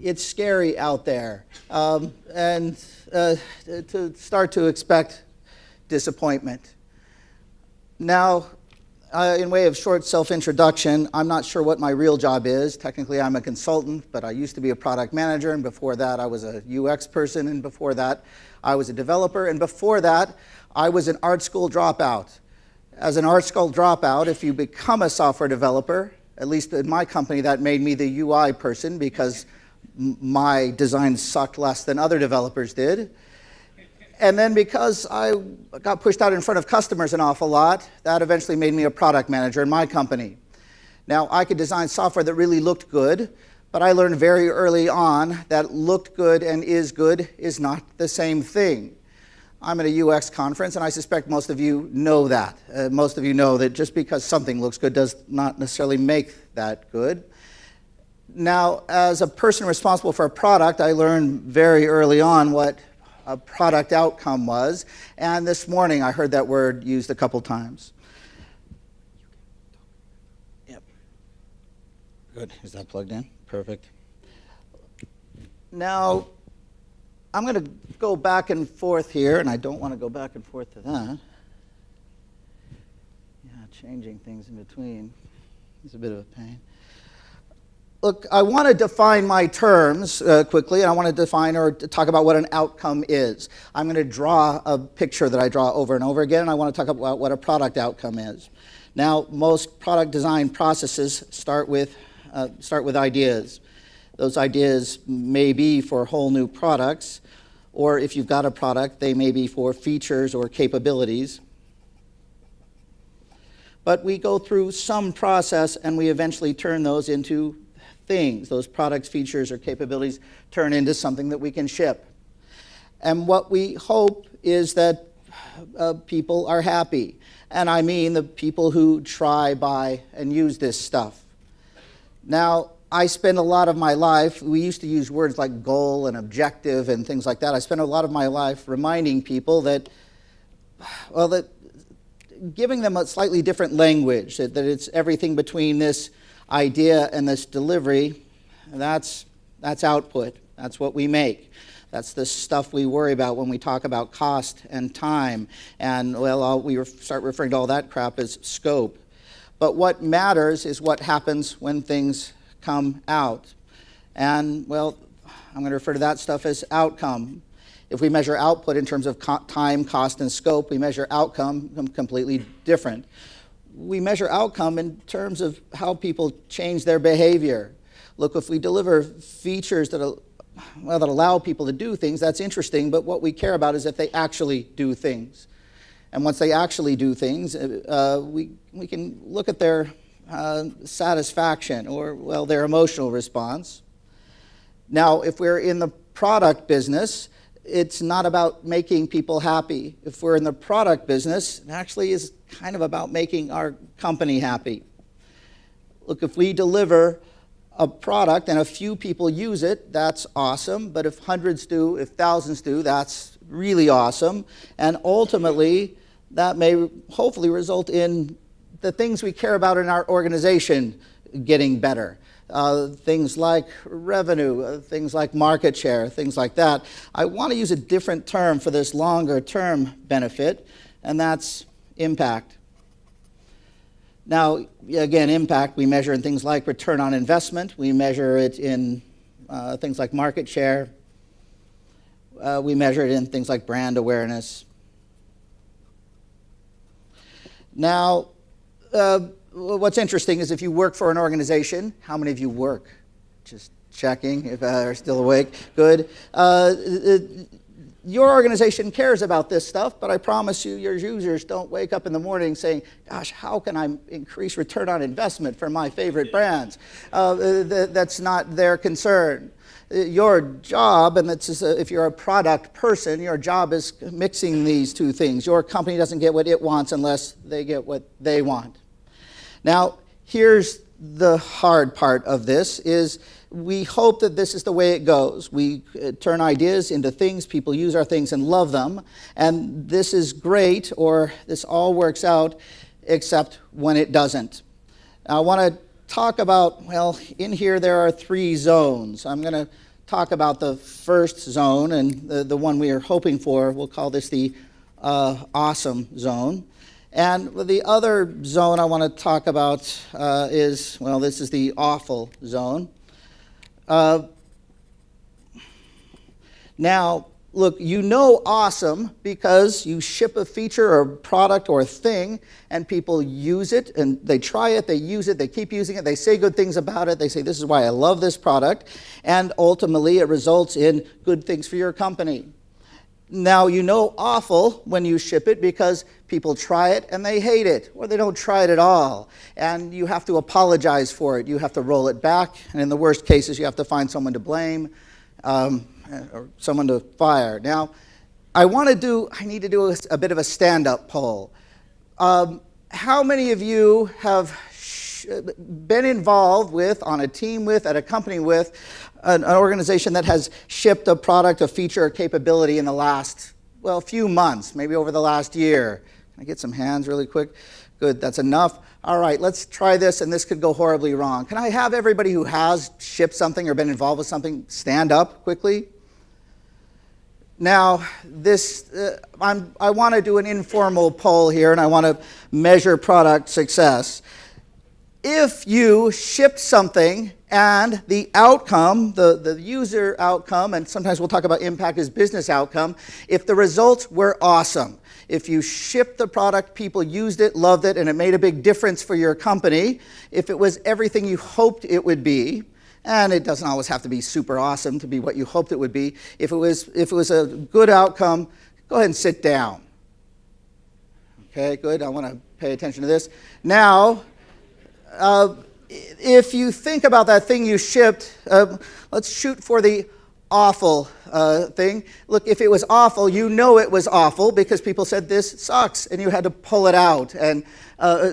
It's scary out there, and to start to expect disappointment. Now, in way of short self-introduction, I'm not sure what my real job is. Technically, I'm a consultant, but I used to be a product manager, and before that, I was a UX person, and before that, I was a developer, and before that, I was an art school dropout. As an art school dropout, if you become a software developer, at least in my company, that made me the UI person because my design sucked less than other developers did. And then because I got pushed out in front of customers an awful lot, that eventually made me a product manager in my company. Now, I could design software that really looked good, but I learned very early on that looked good and is good is not the same thing. I'm at a UX conference, and I suspect most of you know that. Most of you know that just because something looks good does not necessarily make that good. Now, as a person responsible for a product, I learned very early on what a product outcome was, and this morning I heard that word used a couple times. Yep. Good. Is that plugged in? Perfect. Now, I'm going to go back and forth here, and I don't want to go back and forth to that. Yeah, changing things in between is a bit of a pain. Look, I want to define my terms quickly, and I want to define or talk about what an outcome is. I'm going to draw a picture that I draw over and over again, and I want to talk about what a product outcome is. Now, most product design processes start with ideas. Those ideas may be for whole new products, or if you've got a product, they may be for features or capabilities. But we go through some process, and we eventually turn those into things. Those products, features, or capabilities turn into something that we can ship. And what we hope is that people are happy. And I mean the people who try, buy, and use this stuff. Now, I spend a lot of my life, we used to use words like goal and objective and things like that. I spend a lot of my life reminding people that, well, that giving them a slightly different language, that it's everything between this idea and this delivery. That's output. That's what we make. That's the stuff we worry about when we talk about cost and time. And, well, we start referring to all that crap as scope. But what matters is what happens when things come out. And, well, I'm going to refer to that stuff as outcome. If we measure output in terms of time, cost, and scope, we measure outcome completely different. We measure outcome in terms of how people change their behavior. Look, if we deliver features that allow people to do things, that's interesting, but what we care about is if they actually do things. And once they actually do things, we can look at their satisfaction or, well, their emotional response. Now, if we're in the product business, it's not about making people happy. If we're in the product business, it actually is kind of about making our company happy. Look, if we deliver a product and a few people use it, that's awesome. But if hundreds do, if thousands do, that's really awesome. And ultimately, that may hopefully result in the things we care about in our organization getting better. Things like revenue, things like market share, things like that. I want to use a different term for this longer term benefit, and that's impact. Now, again, impact we measure in things like return on investment. We measure it in things like market share. We measure it in things like brand awareness. Now, what's interesting is if you work for an organization, how many of you work? Just checking if are still awake. Good. Your organization cares about this stuff, but I promise you, your users don't wake up in the morning saying, gosh, how can I increase return on investment for my favorite brands? That's not their concern. Your job, and if you're a product person, your job is mixing these two things. Your company doesn't get what it wants unless they get what they want. Now, here's the hard part of this is we hope that this is the way it goes. We turn ideas into things, people use our things and love them, and this is great, or this all works out, except when it doesn't. Now, I want to talk about, well, in here there are 3 zones. I'm going to talk about the first zone, and the one we are hoping for. We'll call this the awesome zone. And the other zone I want to talk about is, well, this is the awful zone. Now, look, you know awesome because you ship a feature or a product or a thing, and people use it, and they try it, they use it, they keep using it, they say good things about it, they say, this is why I love this product, and ultimately it results in good things for your company. Now, you know awful when you ship it because people try it and they hate it, or they don't try it at all, and you have to apologize for it. You have to roll it back, and in the worst cases, you have to find someone to blame or someone to fire. Now, I need to do a bit of a stand-up poll. How many of you have been involved with, on a team with, at a company with, an organization that has shipped a product, a feature, or capability in the last, well, few months, maybe over the last year? Can I get some hands really quick? Good, that's enough. All right, let's try this, and this could go horribly wrong. Can I have everybody who has shipped something or been involved with something stand up quickly? Now, I want to do an informal poll here, and I want to measure product success. If you ship something and the outcome, the user outcome, and sometimes we'll talk about impact as business outcome, if the results were awesome, if you shipped the product, people used it, loved it, and it made a big difference for your company, if it was everything you hoped it would be, and it doesn't always have to be super awesome to be what you hoped it would be, if it was a good outcome, go ahead and sit down. Okay, good. I want to pay attention to this. Now, if you think about that thing you shipped, let's shoot for the awful thing. Look, if it was awful, you know it was awful because people said this sucks, and you had to pull it out and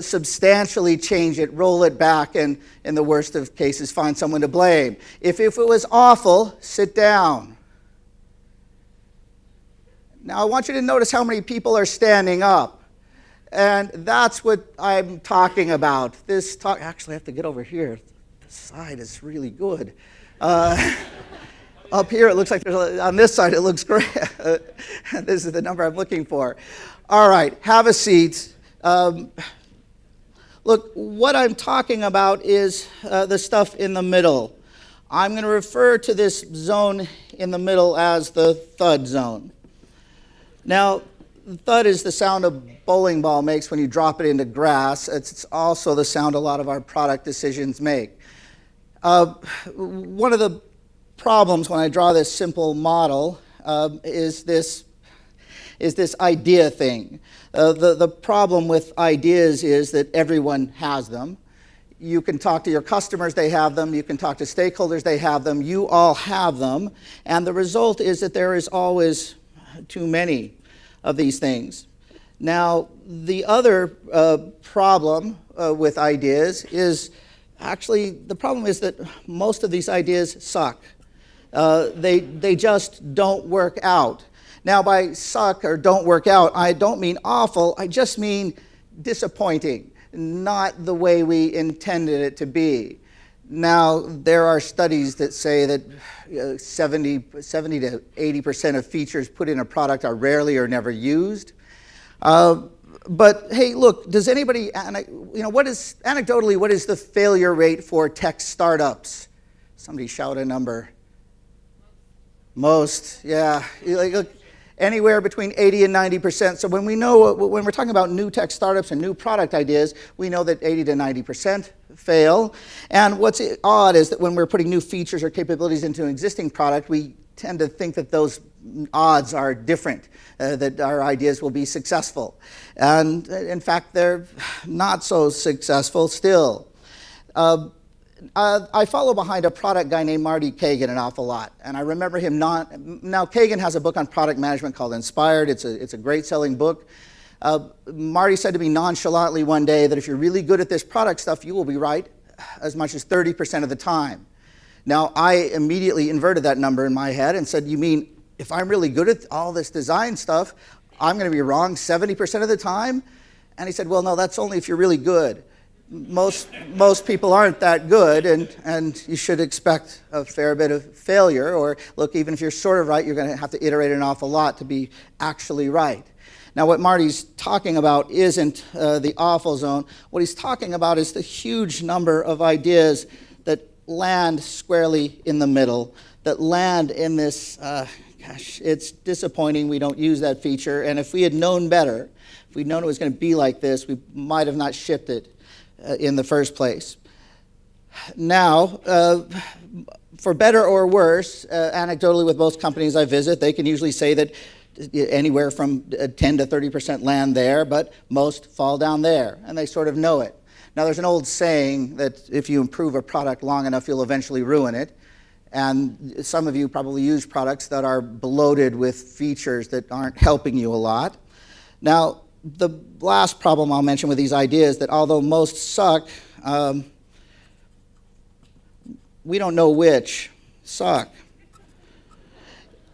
substantially change it, roll it back, and in the worst of cases, find someone to blame. If it was awful, sit down. Now, I want you to notice how many people are standing up. And that's what I'm talking about. Actually, I have to get over here. The side is really good. Up here, it looks like on this side, it looks great. This is the number I'm looking for. All right, have a seat. Look, what I'm talking about is the stuff in the middle. I'm going to refer to this zone in the middle as the thud zone. Now, thud is the sound a bowling ball makes when you drop it into grass. It's also the sound a lot of our product decisions make. One of the problems when I draw this simple model is this idea thing. The problem with ideas is that everyone has them. You can talk to your customers, they have them. You can talk to stakeholders, they have them. You all have them. And the result is that there is always too many of these things. Now, the other problem with ideas is actually, the problem is that most of these ideas suck. They just don't work out. Now, by suck or don't work out, I don't mean awful, I just mean disappointing, not the way we intended it to be. Now, there are studies that say that 70 to 80% of features put in a product are rarely or never used. But hey, look, does anybody, anecdotally, what is the failure rate for tech startups? Somebody shout a number. Most, yeah. Look, anywhere between 80 and 90%. So when we're talking about new tech startups and new product ideas, we know that 80 to 90% fail. And what's odd is that when we're putting new features or capabilities into an existing product, we tend to think that those odds are different, that our ideas will be successful. And in fact, they're not so successful still. I follow behind a product guy named Marty Kagan an awful lot, and I remember him now Kagan has a book on product management called Inspired. It's a great selling book. Marty said to me nonchalantly one day that if you're really good at this product stuff, you will be right as much as 30% of the time. Now, I immediately inverted that number in my head and said, you mean if I'm really good at all this design stuff, I'm going to be wrong 70% of the time? And he said, well, no, that's only if you're really good. most people aren't that good, and you should expect a fair bit of failure. Or look, even if you're sort of right, you're going to have to iterate an awful lot to be actually right. Now, what Marty's talking about isn't the awful zone. What he's talking about is the huge number of ideas that land squarely in the middle, that land in this, gosh, it's disappointing we don't use that feature. And if we had known better, if we'd known it was going to be like this, we might have not shipped it in the first place. Now, for better or worse, anecdotally with most companies I visit, they can usually say that anywhere from 10 to 30% land there, but most fall down there, and they sort of know it. Now, there's an old saying that if you improve a product long enough, you'll eventually ruin it. And some of you probably use products that are bloated with features that aren't helping you a lot. Now, the last problem I'll mention with these ideas, that although most suck, we don't know which suck.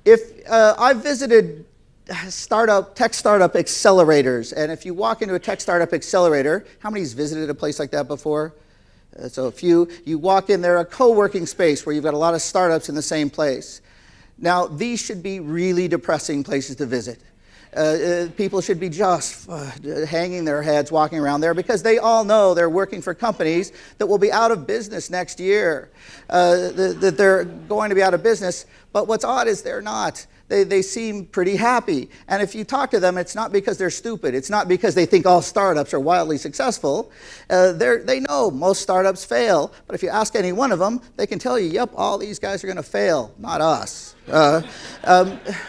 If I've visited tech startup accelerators, and if you walk into a tech startup accelerator, how many's visited a place like that before? So a few. You walk in there, a co-working space where you've got a lot of startups in the same place. Now, these should be really depressing places to visit. People should be just hanging their heads walking around there, because they all know they're working for companies that will be out of business next year, that they're going to be out of business. But what's odd is they're not. They seem pretty happy. And if you talk to them, it's not because they're stupid. It's not because they think all startups are wildly successful. They know most startups fail. But if you ask any one of them, they can tell you, yep, all these guys are going to fail, not us.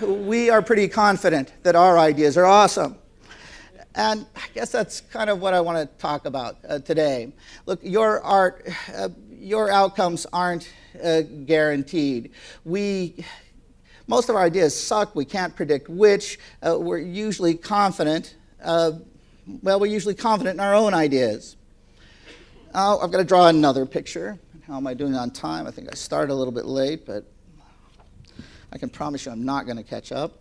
We are pretty confident that our ideas are awesome. And I guess that's kind of what I want to talk about today. Look, your outcomes aren't guaranteed. Most of our ideas suck. We can't predict which. We're usually confident. We're usually confident in our own ideas. I've got to draw another picture. How am I doing on time? I think I started a little bit late, but I can promise you I'm not going to catch up.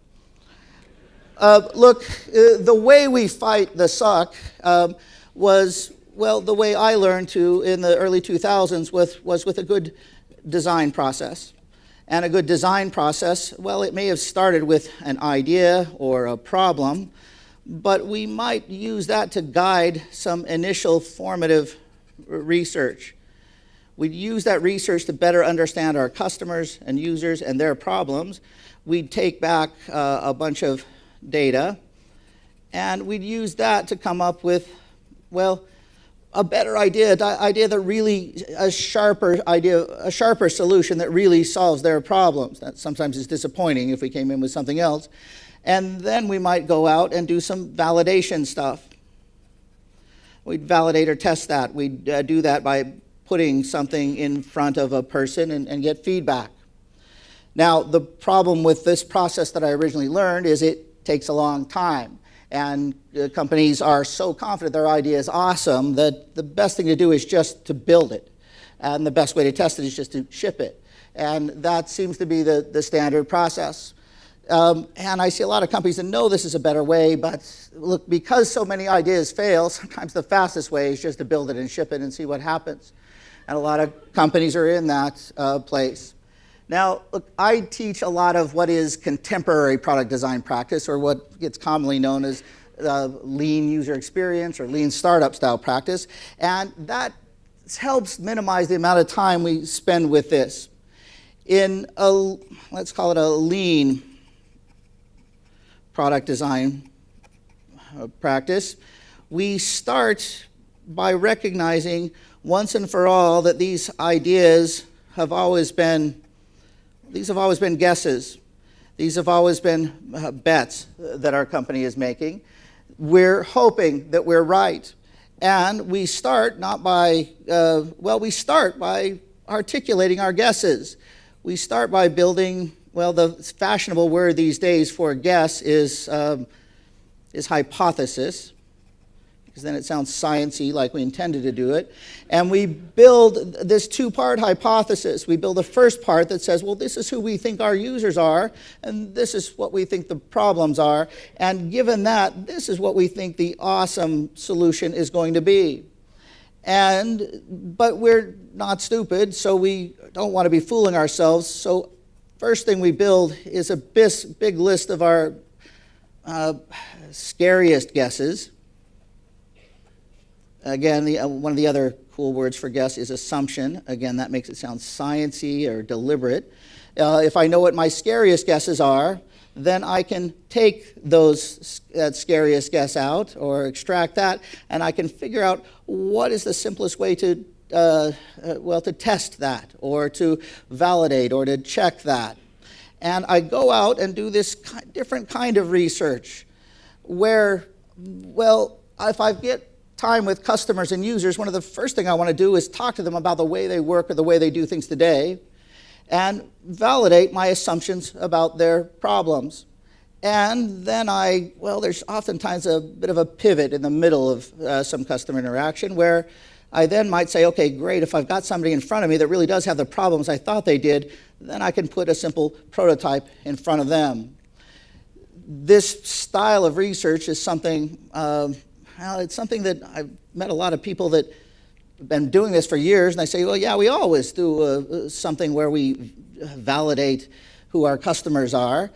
Look, the way we fight the suck was, well, the way I learned to in the early 2000s was with a good design process. And a good design process, well, it may have started with an idea or a problem, but we might use that to guide some initial formative research. We'd use that research to better understand our customers and users and their problems. We'd take back a bunch of data, and we'd use that to come up with, well, a better idea that really, a sharper solution that really solves their problems. That sometimes is disappointing if we came in with something else. And then we might go out and do some validation stuff. We'd validate or test that. We'd do that by putting something in front of a person and get feedback. Now, the problem with this process that I originally learned is it takes a long time. And companies are so confident their idea is awesome that the best thing to do is just to build it. And the best way to test it is just to ship it. And that seems to be the standard process. And I see a lot of companies that know this is a better way, but look, because so many ideas fail, sometimes the fastest way is just to build it and ship it and see what happens. And a lot of companies are in that place. Now, look, I teach a lot of what is contemporary product design practice, or what gets commonly known as lean user experience or lean startup style practice, and that helps minimize the amount of time we spend with this. In let's call it a lean product design practice, we start by recognizing once and for all that these ideas have always been guesses. These have always been bets that our company is making. We're hoping that we're right. And we start not by, we start by articulating our guesses. We start by building, well, the fashionable word these days for guess is hypothesis, because then it sounds science-y, like we intended to do it. And we build this two-part hypothesis. We build a first part that says, well, this is who we think our users are, and this is what we think the problems are. And given that, this is what we think the awesome solution is going to be. But we're not stupid, so we don't want to be fooling ourselves. So first thing we build is a big list of our scariest guesses. Again, one of the other cool words for guess is assumption. Again, that makes it sound sciencey or deliberate. If I know what my scariest guesses are, then I can take that scariest guess out or extract that, and I can figure out what is the simplest way to test that or to validate or to check that. And I go out and do this different kind of research where, if I get time with customers and users, one of the first thing I want to do is talk to them about the way they work or the way they do things today and validate my assumptions about their problems. And then there's oftentimes a bit of a pivot in the middle of some customer interaction where I then might say, okay, great, if I've got somebody in front of me that really does have the problems I thought they did, then I can put a simple prototype in front of them. This style of research is something, it's something that I've met a lot of people that have been doing this for years, and they say, well, yeah, we always do something where we validate who our customers are.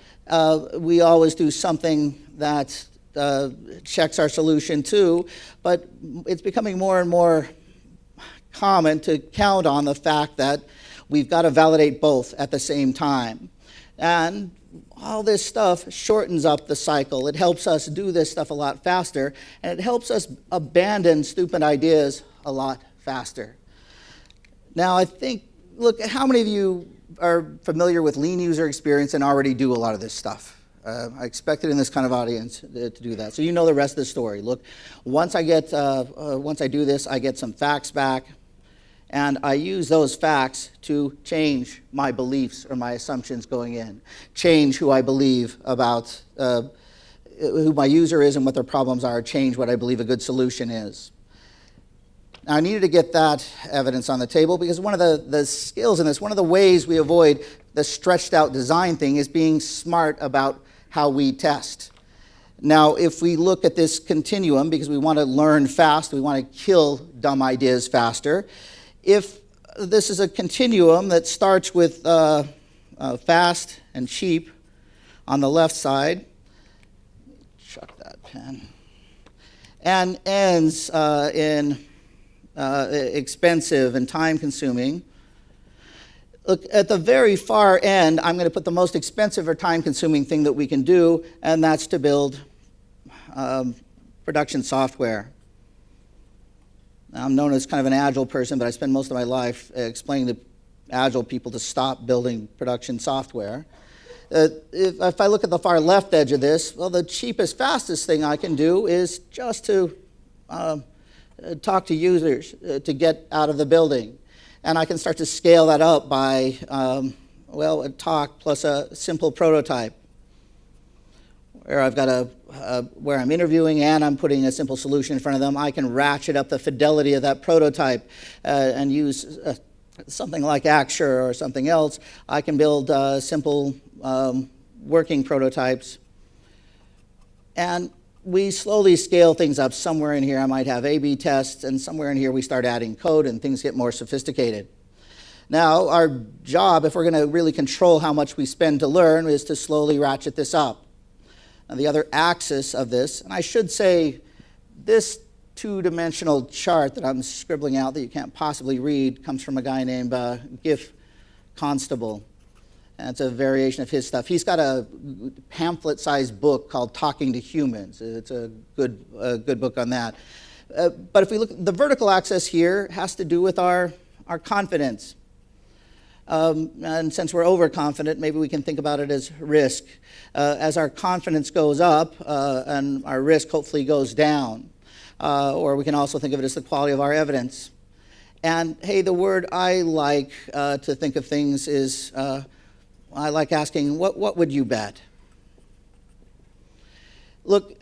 We always do something that checks our solution too, but it's becoming more and more common to count on the fact that we've got to validate both at the same time. And all this stuff shortens up the cycle. It helps us do this stuff a lot faster, and it helps us abandon stupid ideas a lot faster. Now, I think, look, how many of you are familiar with lean user experience and already do a lot of this stuff? I expected in this kind of audience to do that. So you know the rest of the story. Look, once I do this, I get some facts back, and I use those facts to change my beliefs or my assumptions going in, change who I believe about who my user is and what their problems are, change what I believe a good solution is. Now, I needed to get that evidence on the table because one of the skills in this, one of the ways we avoid the stretched out design thing is being smart about how we test. Now, if we look at this continuum, because we want to learn fast, we want to kill dumb ideas faster, if this is a continuum that starts with fast and cheap on the left side, chuck that pen, and ends in expensive and time-consuming. Look, at the very far end, I'm going to put the most expensive or time-consuming thing that we can do, and that's to build production software. Now, I'm known as kind of an agile person, but I spend most of my life explaining to agile people to stop building production software. If I look at the far left edge of this, well, the cheapest, fastest thing I can do is just to talk to users to get out of the building. And I can start to scale that up by, a talk plus a simple prototype, where I've got where I'm interviewing and I'm putting a simple solution in front of them. I can ratchet up the fidelity of that prototype and use something like Axure or something else. I can build simple working prototypes. And we slowly scale things up. Somewhere in here I might have A/B tests, and somewhere in here we start adding code and things get more sophisticated. Now, our job, if we're going to really control how much we spend to learn, is to slowly ratchet this up. Now, the other axis of this, and I should say this two-dimensional chart that I'm scribbling out that you can't possibly read comes from a guy named Gif Constable. And it's a variation of his stuff. He's got a pamphlet-sized book called Talking to Humans. It's a good book on that. But if we look, the vertical axis here has to do with our confidence. And since we're overconfident, maybe we can think about it as risk. As our confidence goes up and our risk hopefully goes down. Or we can also think of it as the quality of our evidence. And hey, the word I like to think of things is, I like asking, what would you bet? Look,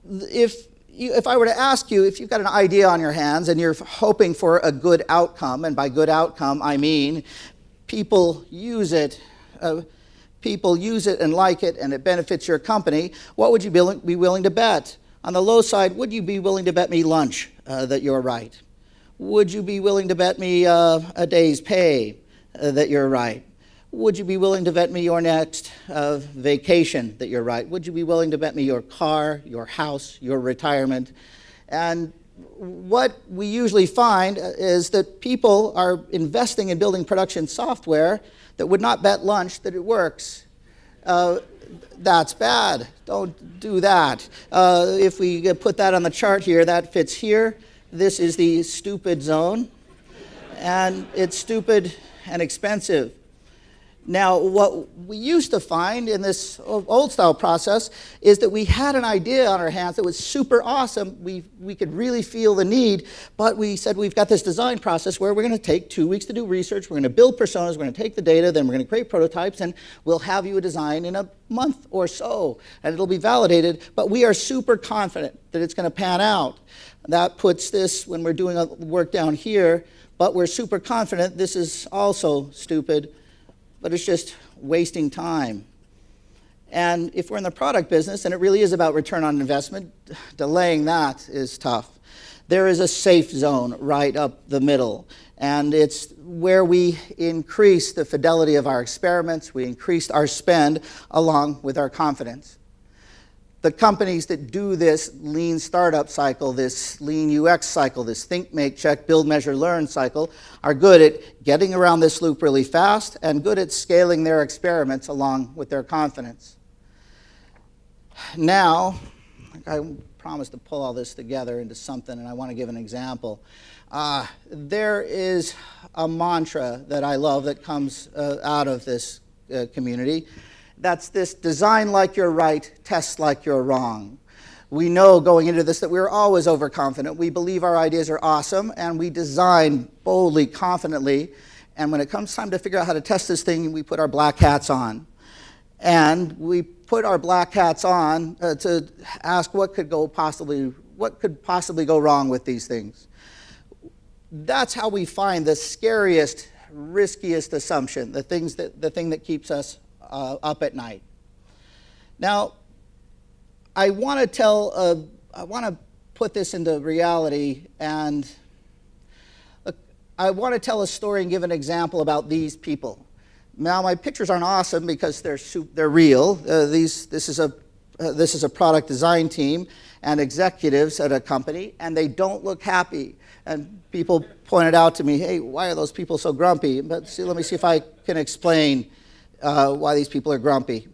if I were to ask you, if you've got an idea on your hands and you're hoping for a good outcome, and by good outcome I mean people use it and like it and it benefits your company, what would you be willing to bet? On the low side, would you be willing to bet me lunch that you're right? Would you be willing to bet me a day's pay that you're right? Would you be willing to bet me your next vacation that you're right? Would you be willing to bet me your car, your house, your retirement? And what we usually find is that people are investing in building production software that would not bet lunch that it works. That's bad. Don't do that. If we put that on the chart here, that fits here. This is the stupid zone, and it's stupid and expensive. Now, what we used to find in this old-style process is that we had an idea on our hands that was super awesome. We could really feel the need, but we said we've got this design process where we're going to take 2 weeks to do research, we're going to build personas, we're going to take the data, then we're going to create prototypes, and we'll have you a design in a month or so, and it'll be validated, but we are super confident that it's going to pan out. That puts this, when we're doing work down here, but we're super confident this is also stupid, but it's just wasting time. And if we're in the product business, and it really is about return on investment, delaying that is tough. There is a safe zone right up the middle, and it's where we increase the fidelity of our experiments, we increase our spend along with our confidence. The companies that do this lean startup cycle, this lean UX cycle, this think, make, check, build, measure, learn cycle, are good at getting around this loop really fast and good at scaling their experiments along with their confidence. Now, I promised to pull all this together into something, and I want to give an example. There is a mantra that I love that comes out of this community. That's this: design like you're right, test like you're wrong. We know going into this that we're always overconfident. We believe our ideas are awesome, and we design boldly, confidently. And when it comes time to figure out how to test this thing, we put our black hats on. And we put our black hats on to ask what could possibly go wrong with these things. That's how we find the scariest, riskiest assumption, the thing that keeps us up at night. Now, I want to put this into reality, and I want to tell a story and give an example about these people. Now, my pictures aren't awesome because they're real. This is a product design team and executives at a company, and they don't look happy. And people pointed out to me, "Hey, why are those people so grumpy?" But let me see if I can explain why these people are grumpy.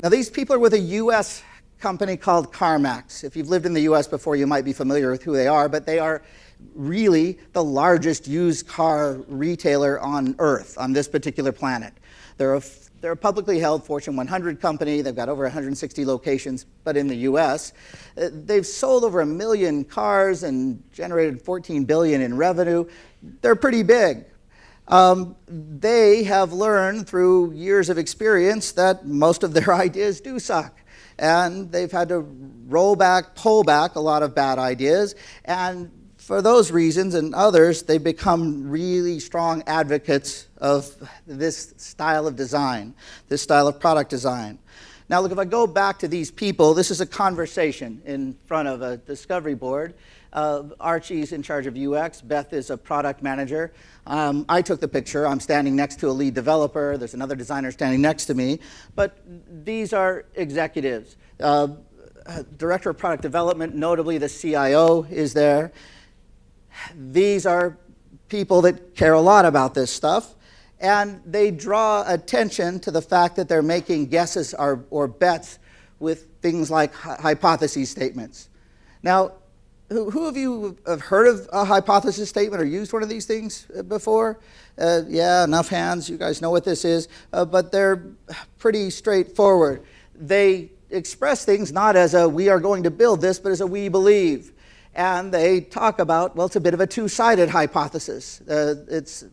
Now, these people are with a U.S. company called CarMax. If you've lived in the U.S. before, you might be familiar with who they are, but they are really the largest used car retailer on Earth, on this particular planet. They're a publicly held Fortune 100 company. They've got over 160 locations, but in the U.S. They've sold over 1 million cars and generated $14 billion in revenue. They're pretty big. They have learned through years of experience that most of their ideas do suck. And they've had to pull back a lot of bad ideas. And for those reasons and others, they've become really strong advocates of this style of design, this style of product design. Now, look, if I go back to these people, this is a conversation in front of a discovery board. Archie's in charge of UX. Beth is a product manager. I took the picture. I'm standing next to a lead developer. There's another designer standing next to me. But these are executives. Director of product development, notably the CIO, is there. These are people that care a lot about this stuff. And they draw attention to the fact that they're making guesses or bets with things like hypothesis statements. Now, who of you have heard of a hypothesis statement or used one of these things before? Yeah, enough hands. You guys know what this is. But they're pretty straightforward. They express things not as a "we are going to build this," but as a "we believe." And they talk about, well, it's a bit of a two-sided hypothesis. It's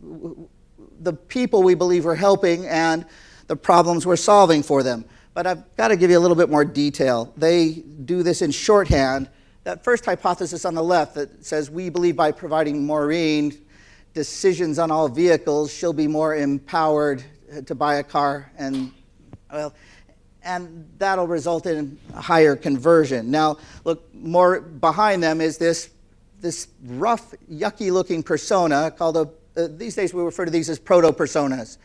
the people we believe we're helping and the problems we're solving for them. But I've got to give you a little bit more detail. They do this in shorthand. That first hypothesis on the left that says, "We believe by providing Maureen decisions on all vehicles, she'll be more empowered to buy a car, and that'll result in a higher conversion." Now, look, more behind them is this this rough, yucky-looking persona called these days we refer to these as proto-personas.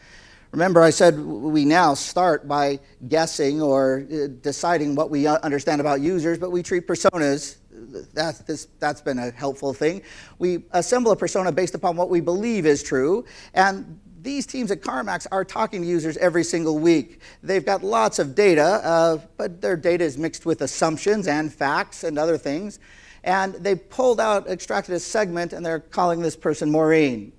Remember, I said we now start by guessing or deciding what we understand about users, but we treat personas. That's been a helpful thing. We assemble a persona based upon what we believe is true, and these teams at CarMax are talking to users every single week. They've got lots of data, but their data is mixed with assumptions and facts and other things. And they extracted a segment, and they're calling this person Maureen.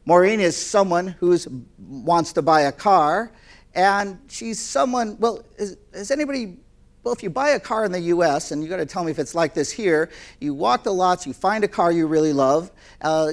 Maureen is someone who wants to buy a car, and she's someone, well, if you buy a car in the US, and you got to tell me if it's like this here, you walk the lots, you find a car you really love,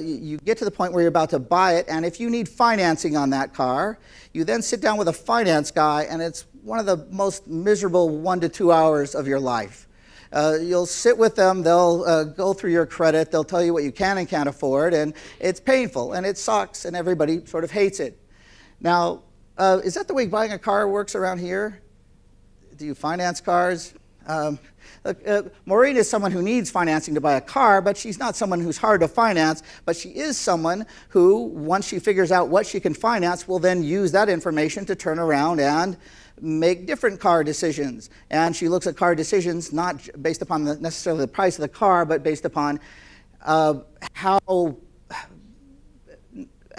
you get to the point where you're about to buy it, and if you need financing on that car, you then sit down with a finance guy, and it's one of the most miserable 1 to 2 hours of your life. You'll sit with them, they'll go through your credit, they'll tell you what you can and can't afford, and it's painful, and it sucks, and everybody sort of hates it. Now, is that the way buying a car works around here? Do you finance cars? Maureen is someone who needs financing to buy a car, but she's not someone who's hard to finance, but she is someone who, once she figures out what she can finance, will then use that information to turn around and make different car decisions. And she looks at car decisions not based upon necessarily the price of the car, but based upon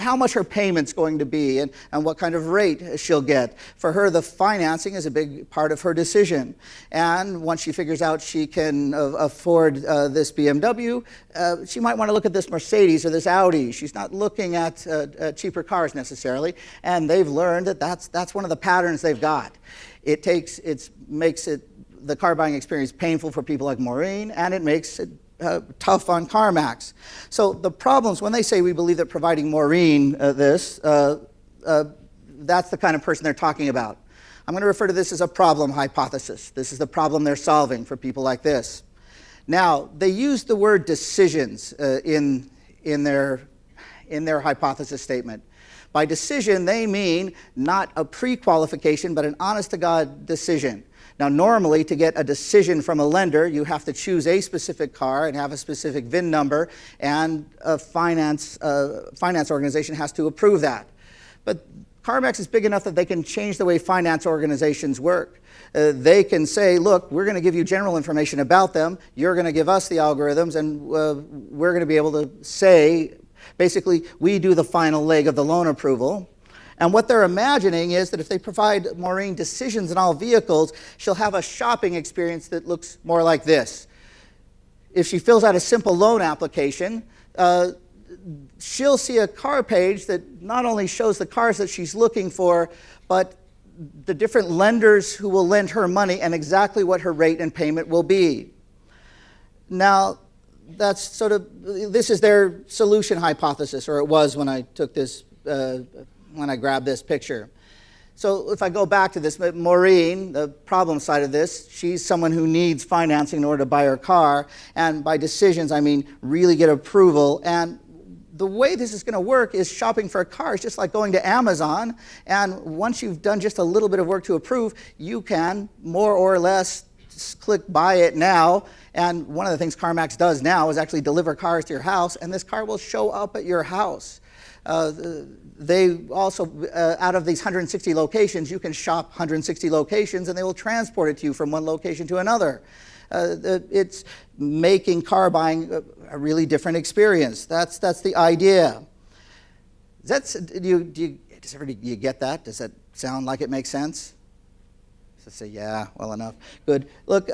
how much her payment's going to be and what kind of rate she'll get. For her, the financing is a big part of her decision. And once she figures out she can afford this BMW, she might want to look at this Mercedes or this Audi. She's not looking at cheaper cars necessarily. And they've learned that that's one of the patterns they've got. It makes the car buying experience painful for people like Maureen, and it makes it tough on CarMax. So the problems, when they say we believe that providing Maureen that's the kind of person they're talking about. I'm going to refer to this as a problem hypothesis. This is the problem they're solving for people like this. Now, they use the word decisions in their hypothesis statement. By decision, they mean not a pre-qualification, but an honest-to-God decision. Now, normally, to get a decision from a lender, you have to choose a specific car and have a specific VIN number, and a finance organization has to approve that. But CarMax is big enough that they can change the way finance organizations work. They can say, look, we're going to give you general information about them, you're going to give us the algorithms, and we're going to be able to say, basically, we do the final leg of the loan approval. And what they're imagining is that if they provide Maureen decisions in all vehicles, she'll have a shopping experience that looks more like this. If she fills out a simple loan application, she'll see a car page that not only shows the cars that she's looking for, but the different lenders who will lend her money and exactly what her rate and payment will be. Now, this is their solution hypothesis, or it was when I took this when I grabbed this picture. So if I go back to this, Maureen, the problem side of this, she's someone who needs financing in order to buy her car, and by decisions I mean really get approval. And the way this is going to work is shopping for a car is just like going to Amazon, and once you've done just a little bit of work to approve, you can more or less just click buy it now. And one of the things CarMax does now is actually deliver cars to your house, and this car will show up at your house. They also, out of these 160 locations, you can shop 160 locations, and they will transport it to you from one location to another. It's making car buying a really different experience. That's the idea. Do you get that? Does that sound like it makes sense? So say, yeah, well enough. Good. Look,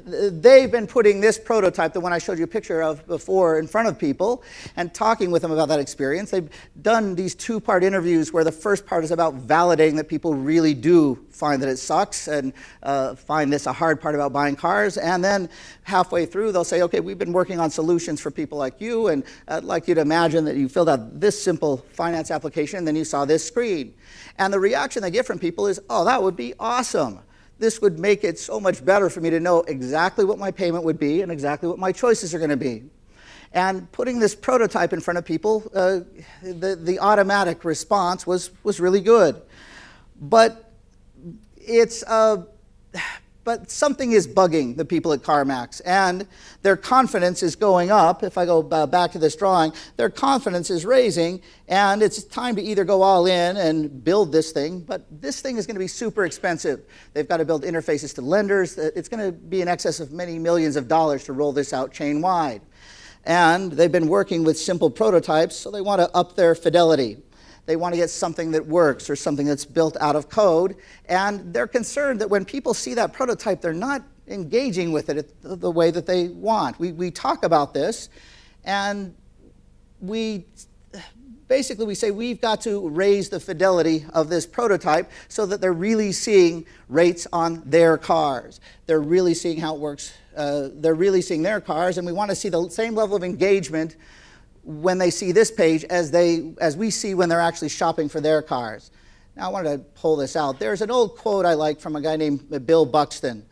they've been putting this prototype, the one I showed you a picture of before, in front of people and talking with them about that experience. They've done these two-part interviews where the first part is about validating that people really do find that it sucks and find this a hard part about buying cars. And then halfway through, they'll say, okay, we've been working on solutions for people like you, and I'd like you to imagine that you filled out this simple finance application, and then you saw this screen. And the reaction they get from people is, oh, that would be awesome. This would make it so much better for me to know exactly what my payment would be and exactly what my choices are going to be. And putting this prototype in front of people, the automatic response was really good. But it's but something is bugging the people at CarMax, and their confidence is going up. If I go back to this drawing, their confidence is raising, and it's time to either go all in and build this thing, but this thing is going to be super expensive. They've got to build interfaces to lenders. It's going to be in excess of many millions of dollars to roll this out chain-wide. And they've been working with simple prototypes, so they want to up their fidelity. They want to get something that works or something that's built out of code. And they're concerned that when people see that prototype, they're not engaging with it the way that they want. We talk about this, and we say we've got to raise the fidelity of this prototype so that they're really seeing rates on their cars. They're really seeing how it works. They're really seeing their cars, and we want to see the same level of engagement when they see this page as we see when they're actually shopping for their cars. Now I wanted to pull this out. There's an old quote I like from a guy named Bill Buxton.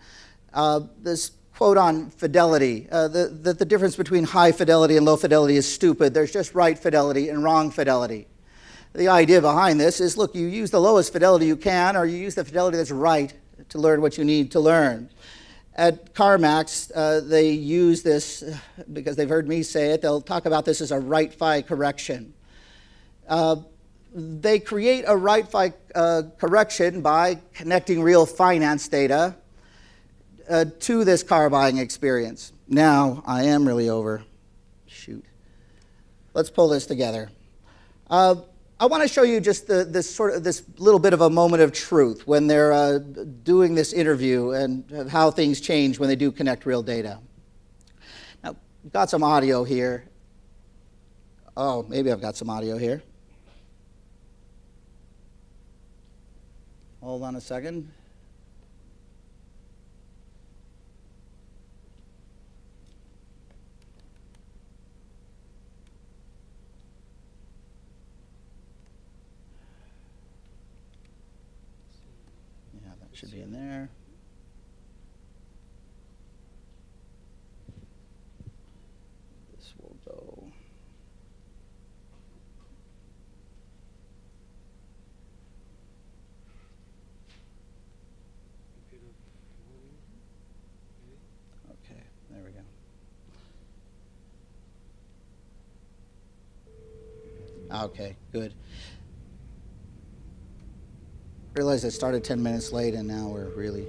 This quote on fidelity, that the difference between high fidelity and low fidelity is stupid. There's just right fidelity and wrong fidelity. The idea behind this is, look, you use the lowest fidelity you can, or you use the fidelity that's right to learn what you need to learn. At CarMax, they use this because they've heard me say it. They'll talk about this as a right-fi correction. They create a right-fi correction by connecting real finance data to this car buying experience. Now, I am really over. Shoot. Let's pull this together. I want to show you just this little bit of a moment of truth when they're doing this interview and how things change when they do connect real data. Now, we've got some audio here. Oh, maybe I've got some audio here. Hold on a second. Should be in there. This will go. Okay, there we go. Okay, good. Realized I started 10 minutes late, and now we're really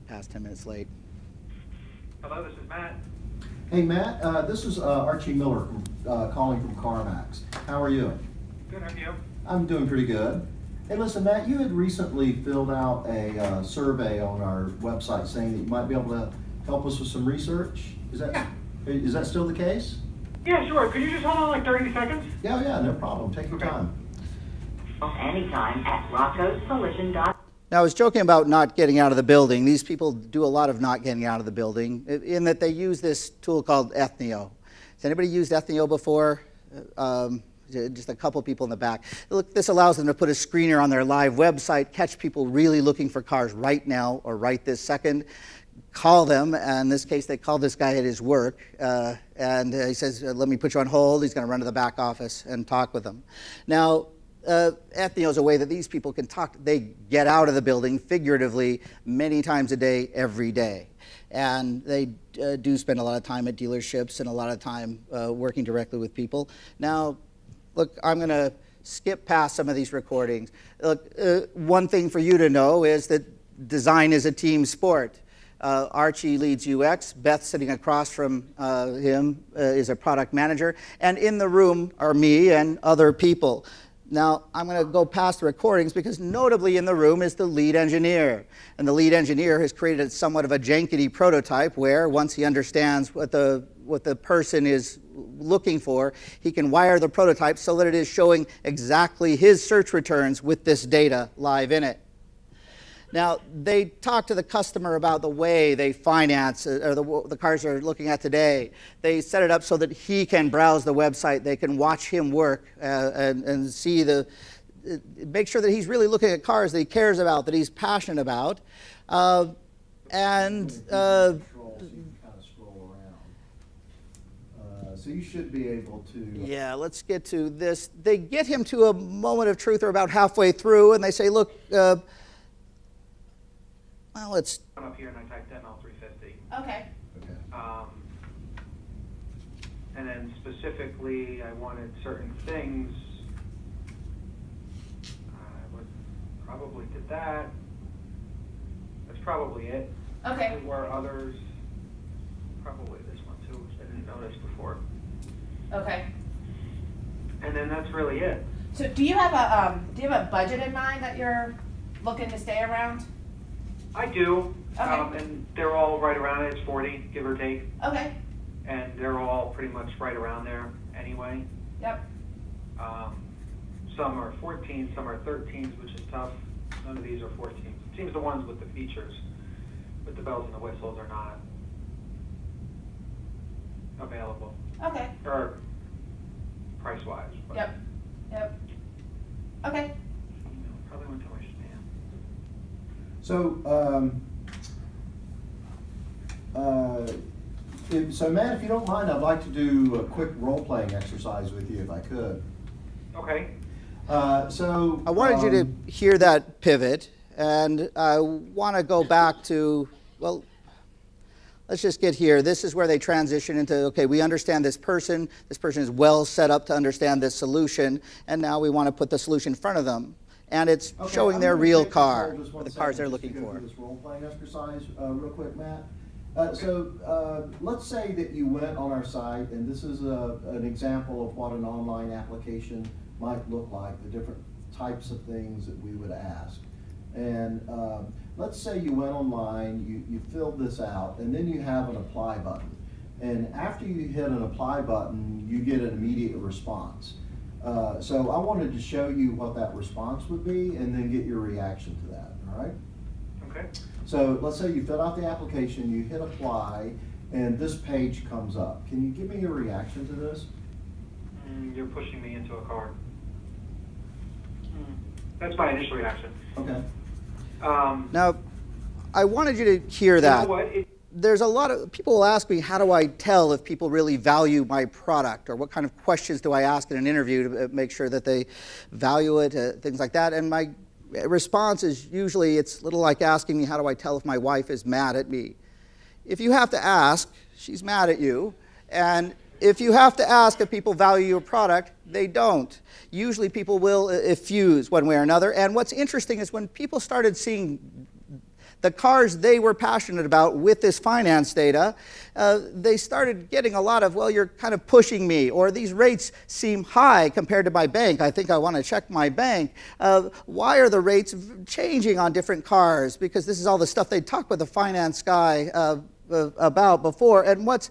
past 10 minutes late. Hello, this is Matt. Hey Matt, this is Archie Miller calling from CarMax. How are you? Good, how are you? I'm doing pretty good. Hey listen Matt, you had recently filled out a survey on our website saying that you might be able to help us with some research. Is that still the case? Yeah, sure. Could you just hold on like 30 seconds? Yeah, no problem. Take your time. Anytime at roccoscollision.com. Now, I was joking about not getting out of the building. These people do a lot of not getting out of the building in that they use this tool called Ethnio. Has anybody used Ethnio before? Just a couple people in the back. Look, this allows them to put a screener on their live website, catch people really looking for cars right now or right this second, call them, and in this case they called this guy at his work, and he says, let me put you on hold. He's going to run to the back office and talk with them. Now, Ethnio is a way that these people can talk. They get out of the building figuratively many times a day, every day. And they do spend a lot of time at dealerships and a lot of time working directly with people. Now, look, I'm going to skip past some of these recordings. Look, one thing for you to know is that design is a team sport. Archie leads UX. Beth, sitting across from him, is a product manager. And in the room are me and other people. Now, I'm going to go past the recordings because notably in the room is the lead engineer. And the lead engineer has created somewhat of a jankety prototype where once he understands what the person is looking for, he can wire the prototype so that it is showing exactly his search returns with this data live in it. Now, they talk to the customer about the way they finance or the cars they're looking at today. They set it up so that he can browse the website. They can watch him work and see make sure that he's really looking at cars that he cares about, that he's passionate about. So you kind of scroll around. So you should be able to... Yeah, let's get to this. They get him to a moment of truth or about halfway through, and they say, look, well, it's, Went up here and I typed ML350. Okay. Okay. And then specifically, I wanted certain things. I would probably did that. That's probably it. Okay. There were others, probably this one too, which I didn't notice before. Okay. And then that's really it. So do you have a budget in mind that you're looking to stay around? I do, Okay. and they're all right around it. It's 40, give or take, Okay. and they're all pretty much right around there anyway. Yep. Some are 14, some are 13s, which is tough. None of these are 14s. It seems the ones with the features, with the bells and the whistles, are not available, Okay. or price-wise. But, Yep. Yep. Okay. probably went to my stand. So, so Matt, if you don't mind, I'd like to do a quick role-playing exercise with you if I could. Okay. So. I wanted you to hear that pivot, and I want to go back to, well, let's just get here. This is where they transition into, okay, we understand this person is well set up to understand this solution, and now we want to put the solution in front of them. And it's Okay, showing I'm their gonna real take control car, just one the second cars they're just to looking go for. through this role-playing exercise real quick, Matt. So let's say that you went on our site, and this is an example of what an online application might look like, the different types of things that we would ask. And let's say you went online, you filled this out, and then you have an apply button. And after you hit an apply button, you get an immediate response. So I wanted to show you what that response would be and then get your reaction to that, all right? Okay. So let's say you fill out the application, you hit apply, and this page comes up. Can you give me your reaction to this? You're pushing me into a car. That's my initial reaction. Okay. Now, I wanted you to hear that. You know what? There's a lot of people will ask me, how do I tell if people really value my product, or what kind of questions do I ask in an interview to make sure that they value it, things like that. And my response is usually it's a little like asking me, how do I tell if my wife is mad at me? If you have to ask, she's mad at you. And if you have to ask if people value your product, they don't. Usually people will effuse one way or another. And what's interesting is when people started seeing the cars they were passionate about with this finance data, they started getting a lot of, well, you're kind of pushing me, or these rates seem high compared to my bank. I think I want to check my bank. Why are the rates changing on different cars? Because this is all the stuff they talked with the finance guy about before. And what's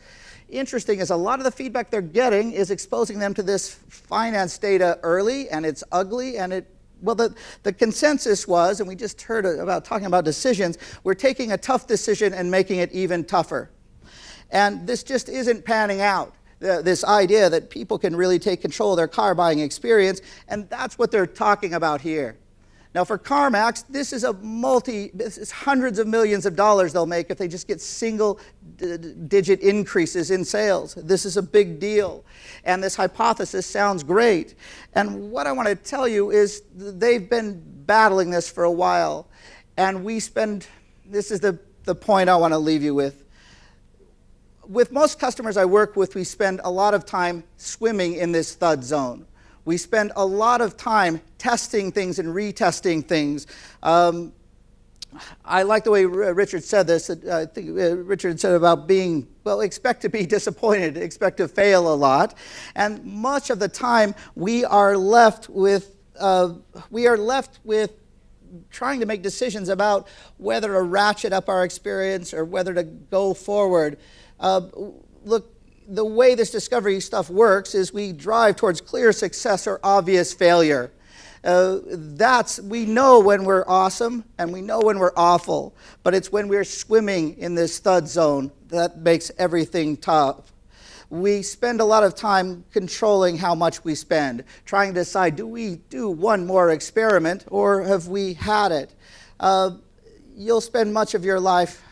interesting is a lot of the feedback they're getting is exposing them to this finance data early, and it's ugly, and well, the consensus was, and we just heard about talking about decisions, we're taking a tough decision and making it even tougher. And this just isn't panning out, this idea that people can really take control of their car buying experience, and that's what they're talking about here. Now for CarMax, this is hundreds of millions of dollars they'll make if they just get single-digit increases in sales. This is a big deal. And this hypothesis sounds great. And what I want to tell you is they've been battling this for a while. And this is the point I want to leave you with. With most customers I work with, we spend a lot of time swimming in this thud zone. We spend a lot of time testing things and retesting things. I like the way Richard said this. I think Richard said about being, well, expect to be disappointed, expect to fail a lot. And much of the time we are left with trying to make decisions about whether to ratchet up our experience or whether to go forward. Look, the way this discovery stuff works is we drive towards clear success or obvious failure. We know when we're awesome and we know when we're awful, but it's when we're swimming in this thud zone that makes everything tough. We spend a lot of time controlling how much we spend, trying to decide, do we do one more experiment or have we had it? You'll spend much of your life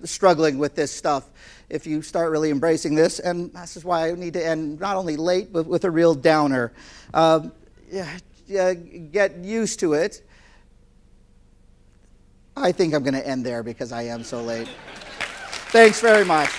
struggling with this stuff if you start really embracing this, and this is why I need to end not only late, but with a real downer. Get used to it. I think I'm going to end there because I am so late. Thanks very much.